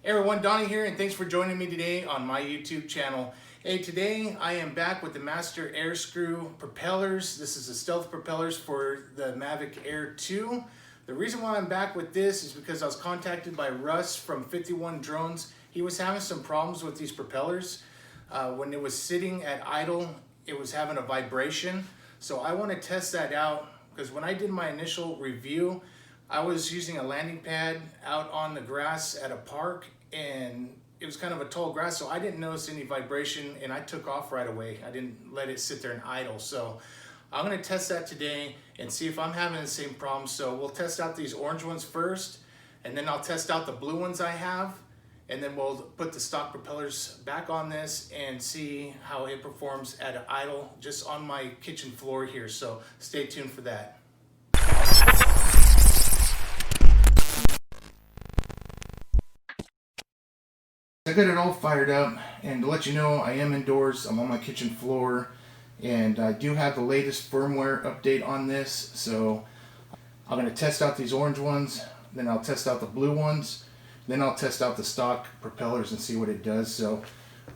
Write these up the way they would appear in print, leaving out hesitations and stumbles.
Hey everyone, Donnie here, and thanks for joining me today on my YouTube channel. Hey, today I am back with the Master AirScrew propellers. This is the stealth propellers for the Mavic Air 2. The reason why I'm back with this is because I was contacted by Russ from 51 Drones. He was having some problems with these propellers. When it was sitting at idle, it was having a vibration. So I want to test that out because when I did my initial review, I was using a landing pad out on the grass at a park, and it was kind of a tall grass, so I didn't notice any vibration, and I took off right away. I didn't let it sit there and idle. So I'm going to test that today and see if I'm having the same problem. So we'll test out these orange ones first, and then I'll test out the blue ones I have, and then we'll put the stock propellers back on this and see how it performs at an idle just on my kitchen floor here. So stay tuned for that. I got it all fired up, and to let you know, I am indoors. I'm on my kitchen floor, and I do have the latest firmware update on this. So I'm going to test out these orange ones, then I'll test out the blue ones, then I'll test out the stock propellers and see what it does. So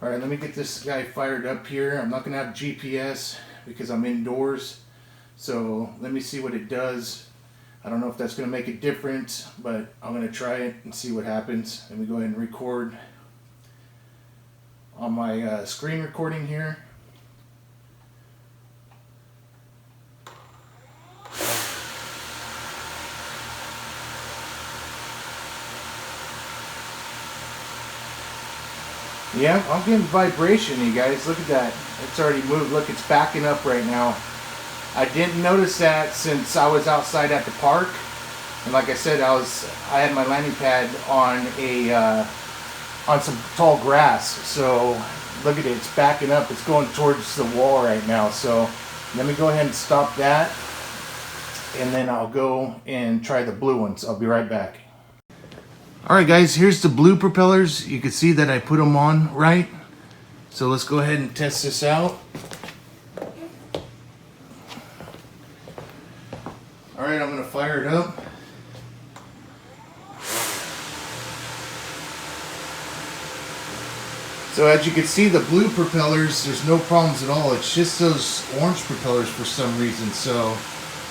all right, let me get this guy fired up here. I'm not going to have GPS because I'm indoors, so let me see what it does. I don't know if that's going to make a difference, but I'm going to try it and see what happens. Let me go ahead and record on my screen recording here. Yeah, I'm getting vibration, you guys. Look at that. It's already moved. Look, it's backing up right now. I didn't notice that since I was outside at the park. And like I said, I had my landing pad on on some tall grass. So look at it, it's backing up. It's going towards the wall right now. So let me go ahead and stop that, and then I'll go and try the blue ones. I'll be right back. Alright guys, here's the blue propellers. You can see that I put them on right. So let's go ahead and test this out. Alright, I'm going to fire it up. So as you can see, the blue propellers, there's no problems at all. It's just those orange propellers for some reason. So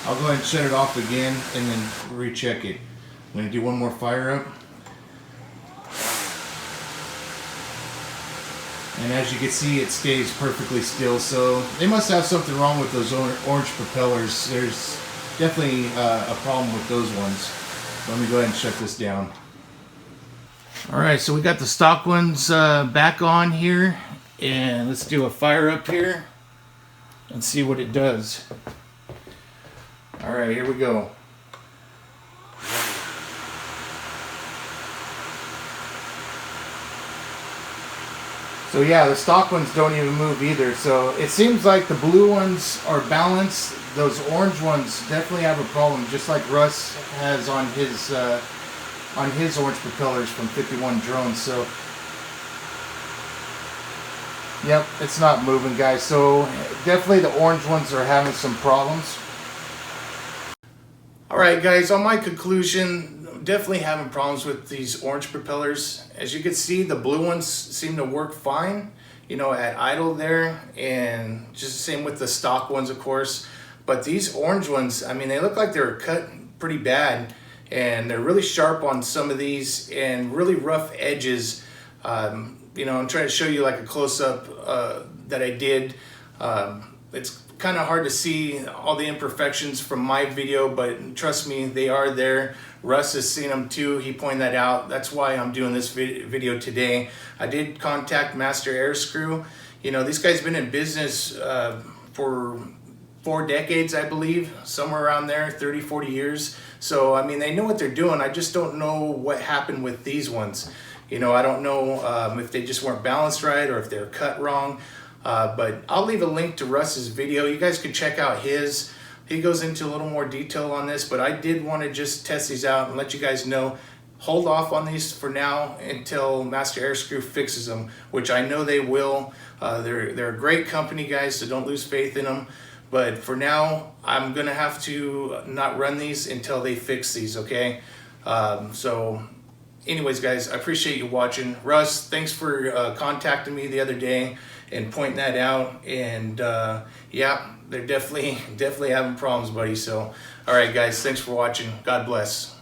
I'll go ahead and shut it off again and then recheck it. I'm going to do one more fire up. And as you can see, it stays perfectly still. So they must have something wrong with those orange propellers. There's definitely a problem with those ones. Let me go ahead and shut this down. Alright, so we got the stock ones back on here, and let's do a fire up here and see what it does. Alright, here we go. So yeah, the stock ones don't even move either. So it seems like the blue ones are balanced. Those orange ones definitely have a problem, just like Russ has on his orange propellers from 51 Drones. So yep, it's not moving, guys. So definitely the orange ones are having some problems. Alright guys, on my conclusion, definitely having problems with these orange propellers. As you can see, the blue ones seem to work fine, you know, at idle there, and just the same with the stock ones, of course. But these orange ones, I mean, they look like they were cut pretty bad, and they're really sharp on some of these and really rough edges. You know, I'm trying to show you like a close-up that I did. It's kind of hard to see all the imperfections from my video, but trust me, they are there. Russ has seen them too. He pointed that out. That's why I'm doing this video today. I did contact Master AirScrew. You know, these guys been in business for 4 decades, I believe, somewhere around there, 30, 40 years. So, I mean, they know what they're doing. I just don't know what happened with these ones. You know, I don't know if they just weren't balanced right or if they're cut wrong. But I'll leave a link to Russ's video. You guys can check out his. He goes into a little more detail on this, but I did want to just test these out and let you guys know. Hold off on these for now until Master AirScrew fixes them, which I know they will. They're a great company, guys, so don't lose faith in them. But for now, I'm gonna have to not run these until they fix these, okay? So anyways, guys, I appreciate you watching. Russ, thanks for contacting me the other day and pointing that out. And yeah, they're definitely having problems, buddy. So, all right, guys, thanks for watching. God bless.